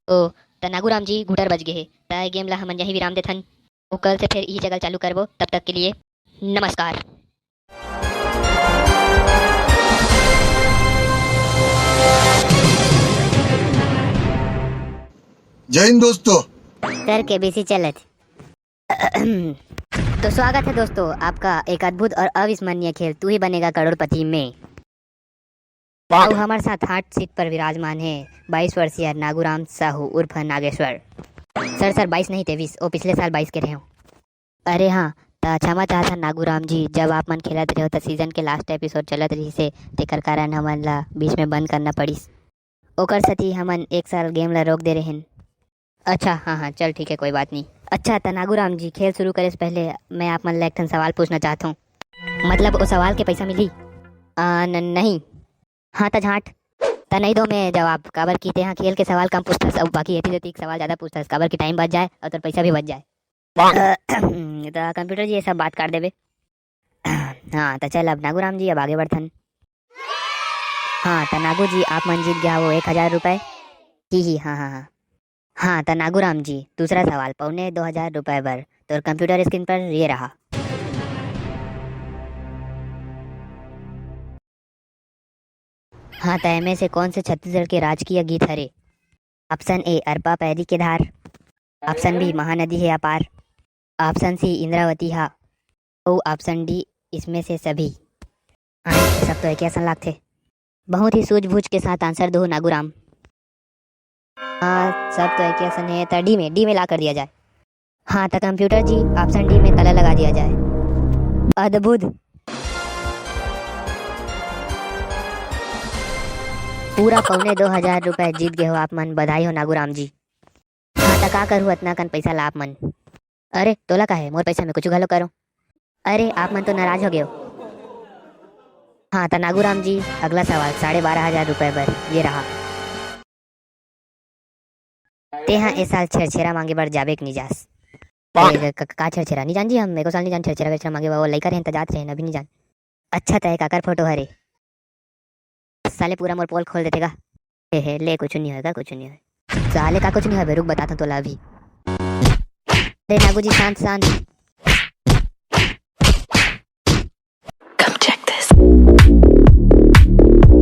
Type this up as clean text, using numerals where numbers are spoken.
ओ त नागूराम जी घूटर बज गए है त गेम ला हमन यही विराम देथन। वो कल से फिर यही जगह चालू करबो, तब तक के लिए नमस्कार। जय हिंद दोस्तों। सर के बीसी चलत। तो स्वागत है दोस्तों आपका एक अद्भुत और अविस्मरणीय खेल तू ही बनेगा करोड़पति में। और हमारे साथ हार्ट सीट पर विराजमान है 22 वर्षीय नागूराम साहू उर्फ नागेश्वर। सर 22 नहीं 23, वो पिछले साल 22 के रहे हो। अरे हाँ, त क्षमा चाहता नागूराम जी, जब आप मन खेलत रहे हो तो सीजन के लास्ट एपिसोड चलत रही से तेकर कारण हमन ला बीच में बंद करना पड़िस। ओकर सती हमन एक साल गेम ला रोक दे रहे हैं। अच्छा हाँ चल ठीक है, कोई बात नहीं। अच्छा त नागूराम जी, खेल शुरू करे से पहले मैं आप मन ला एक ठन सवाल पूछना चाहता हूँ। मतलब वो सवाल के पैसा मिली? नहीं। हाँ त झाँट त नहीं दो मैं जवाब काबर की तेहा खेल के सवाल कम पूछथस और बाकी एती तेती सवाल ज्यादा पूछथस काबर की टाइम बच जाए और तोर पैसा भी बच जाए। त कंप्यूटर जी ये सब बात कर देबे। हाँ त चल अब नागूराम जी अब आगे बढ़थन। हाँ त नागू जी आप मन जीत गया वो 1000 रुपये। ही हाँ। हाँ त नागूराम जी दूसरा सवाल 2500 रुपये बर तोर कंप्यूटर स्क्रीन पर ये रहा। हाँ त एमे से कौन से छत्तीसगढ़ के राजकीय गीत हरे? ऑप्शन ए अरपा पैरी के धार, ऑप्शन बी महानदी है अपार, ऑप्शन सी इंद्रावती हा और ऑप्शन डी इसमें से सभी। सब तो एक ही आसन लागथे। बहुत ही सूझबूझ के साथ आंसर दो नागूराम। हाँ सब तो एक ही आसन है, तो डी में ला कर दिया जाए। हाँ तो कंप्यूटर जी ऑप्शन डी में ताला लगा दिया जाए। अद्भुत। पूरा 2500 रुपये जीत गए हो आप मन, बधाई हो नागूराम जी। हाँ तो का करूँ इतना कन पैसा ला आप मन? अरे तोला का है मोर पैसा में कुछ घलो करो। अरे आप मन तो नाराज हो गए हो। हाँ तो नागूराम जी अगला सवाल 12,500 रुपये बर ये रहा। तेहा इस साल छेरछेरा मांगे बर जाबे कि नहीं जास? का छेरछेरा नहीं जान जी, हम मेरे को साल नहीं जान छेरछेरा वेरछेरा मांगे बर, वो लइका रहे जात रहे अभी नहीं जान। अच्छा तय काकर फोटो हरे? साले पूरा मोर पोल खोल देतेगा। हे ले कुछ नहीं होगा कुछ नहीं होगा साले का कुछ नहीं है, रुक बताता हूँ तोला अभी। अरे नागू जी शांत शांत।